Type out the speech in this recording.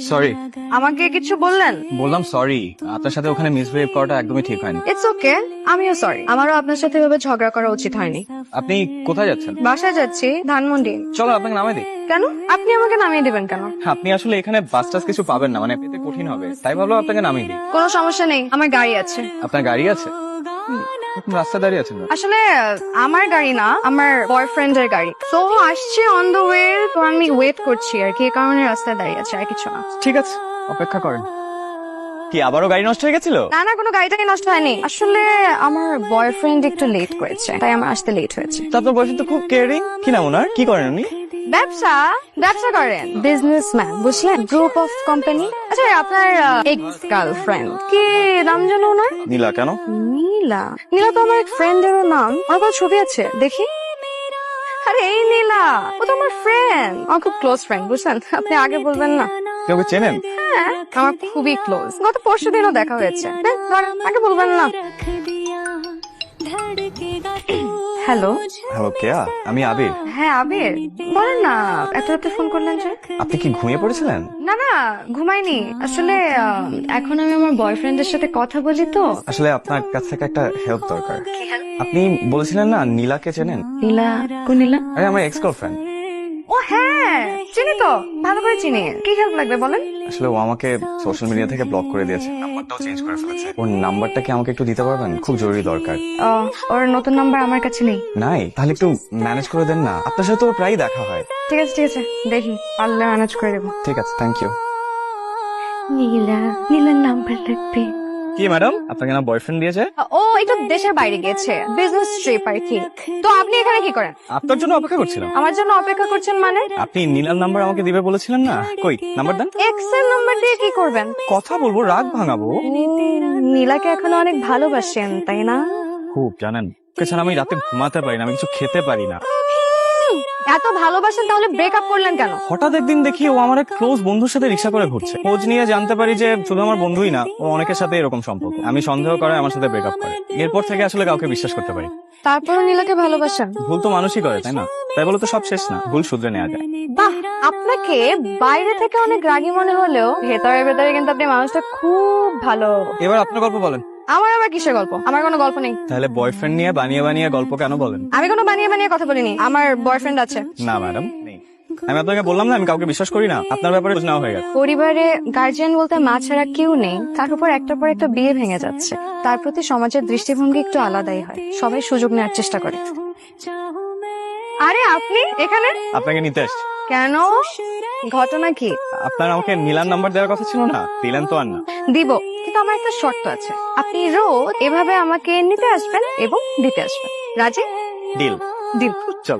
Sorry. আমাকে কিছু বললেন? বললাম সরি, আপনার সাথে ওখানে মিসবিহেভ করাটা একদমই ঠিক হয়নি। ইটস ওকে, আমিও সরি। আমারও আপনার সাথে এভাবে ঝগড়া করা উচিত হয়নি। আপনি কোথায় যাচ্ছেন? বাসায় যাচ্ছি, ধানমন্ডি। চলো আপনাকে নামাই দিই। কেন? আপনি আমাকে নামিয়ে দিবেন কেন? আপনি আসলে এখানে বাস টাস কিছু পাবেন না, মানে পেতে কঠিন হবে, তাই ভাবলাম আপনাকে নামিয়ে দিই। কোনো সমস্যা নেই, আমার গাড়ি আছে। আপনার গাড়ি আছে? আপনি রাস্তায় দাঁড়িয়ে আছেন? আসলে আমার গাড়ি না, আমার বয়ফ্রেন্ডের গাড়ি। তো আসছে অন দ্য ওয়ে, তো আমি ওয়েট করছি আর কি, এই কারণে রাস্তায় দাঁড়িয়ে আছে, আর কিছু না। ঠিক আছে, অপেক্ষা করেন। কি আবারও গাড়ি নষ্ট হয়ে গেছিল? না না, কোনো গাড়িটাকে নষ্ট হয়নি। আসলে আমার বয়ফ্রেন্ড একটু লেট করেছে, তাই আমার আসতে লেট হয়েছে। তা আপনার বয়ফ্রেন্ড তো খুব কেয়ারিং। কি নাম ওনার? কি করেন উনি? ব্যবসা ব্যবসা করেন, বিজনেসম্যান, বুঝলেন? Group of company. আচ্ছা, আপনার এক্স গার্লফ্রেন্ড কি নাম যেন ওনার? নীলা। কেন? নীলা? নীলা তো আমার এক ফ্রেন্ডেরও নাম। আমার কোনো ছবি আছে, দেখি। আরে এই নীলা, ও তো আমার ফ্রেন্ড, আমার খুব ক্লোজ ফ্রেন্ড, বুঝলেন? আপনি আগে বলবেন না? কেউ চেনেন? হ্যাঁ, আমার খুবই ক্লোজ, গত পরশুদিনও দেখা হয়েছে। ধরেন, আগে বলবেন না? হ্যালো। হ্যালো, কেয়া? আমি আবির। হ্যাঁ আবির, বলেন না, এত রাতে ফোন করলেন যে? আপনি কি ঘুমিয়ে পড়েছিলেন? না না, ঘুমাইনি। আসলে এখন আমি আমার বয়ফ্রেন্ডের সাথে কথা বলি তো। আসলে আপনার কাছ থেকে একটা হেল্প দরকার। আপনি বলেছিলেন না নীলাকে চেনেন? নীলা? কোন নীলা? আরে আমার এক্স গার্লফ্রেন্ড। ও হ্যাঁ, চিনি তো, ভালো করে চিনি। কি হেল্প লাগবে বলেন? আসলে ও আমাকে সোশ্যাল মিডিয়া থেকে ব্লক করে দিয়েছে, নাম্বারটাও চেঞ্জ করে ফেলেছে। ওর নাম্বারটা কি আমাকে একটু দিতে পারবেন? খুব জরুরি দরকার। ওর নতুন নাম্বার আমার কাছে নেই। নাই? তাহলে একটু ম্যানেজ করে দেন না, আপনার সাথে তো ওর প্রায়ই দেখা হয়। ঠিক আছে ঠিক আছে, দেখি পারলে ম্যানেজ করে দেবো। ঠিক আছে, থ্যাংক ইউ। নীলার নাম্বার লাগবে। কি ম্যাডাম, আপনাকে না বয়ফ্রেন্ড দিয়েছে? ও একটু দেশের বাইরে গিয়েছে, বিজনেস ট্রিপ আর কি। তো আপনি এখানে কি করেন? আপনার জন্য অপেক্ষা করছিলাম। আমার জন্য অপেক্ষা করছেন মানে? আপনি নীলার নাম্বার আমাকে দিবে বলেছিলেন না, কই নাম্বার দেন। এক্স এর নাম্বার দিয়ে কি করবেন? কথা বলবো, রাগ ভাঙাবো। নীলাকে এখনো অনেক ভালোবাসেন, তাই না? খুব, জানেন ওকে ছাড়া আমি রাতে ঘুমাতে পারি না, আমি কিছু খেতে পারি না। এত ভালোবাসেন, তাহলে ব্রেকআপ করলেন কেন? হঠাৎ একদিন দেখি ও আমার এক ক্লোজ বন্ধুর সাথে রিক্সা করে ঘুরছে। খোঁজ নিয়ে জানতে পারি যে শুধু আমার বন্ধুই না, ও অনেকের সাথে এরকম সম্পর্ক। আমি সন্দেহ করে আমার সাথে ব্রেকআপ করে। এরপর থেকে আসলে কাউকে বিশ্বাস করতে পারি। তারপরও নীলাকে ভালোবাসেন? ভুল তো মানুষই করে, তাই না? তাই বলে তো সব শেষ না, ভুল শুধরে নেওয়া যায়। বাহ, আপনাকে বাইরে থেকে অনেক রাগী মনে হলেও ভেতরে ভেতরে কিন্তু আপনি মানুষটা খুব ভালো। এবার আপনার গল্প বলেন। আমার আবার কিসের গল্প? আমার কোনো গল্প নেই। তাহলে বয়ফ্রেন্ড নিয়ে বানিয়ে বানিয়ে গল্প কেন বলেন? আমি কোনো বানিয়ে বানিয়ে কথা বলিনি, আমার বয়ফ্রেন্ড আছে। না ম্যাডাম, নেই। আমি আপনাকে বললাম না, আমি কাউকে বিশ্বাস করি না। আপনার ব্যাপারে খোঁজ নেওয়া হয়ে গেছে। পরিবারে গার্জিয়ান বলতে মা ছাড়া কেউ নেই, তার উপর একটার পর একটা বিয়ে ভেঙে যাচ্ছে। তার প্রতি সমাজের দৃষ্টিভঙ্গি একটু আলাদাই হয়, সবাই সুযোগ নেওয়ার চেষ্টা করে। আরে আপনি এখানে? আপনাকে নিতে আসছি। কেন? ঘটনা কি? আপনার আমাকে নীলার নাম্বার দেওয়ার কথা ছিল না, দিলেন তো আর না। দিব, কিন্তু আমার একটা শর্ত আছে। আপনি রোজ এভাবে আমাকে নিতে আসবেন এবং দিতে আসবেন। রাজি? ডিল। ডিল। চল।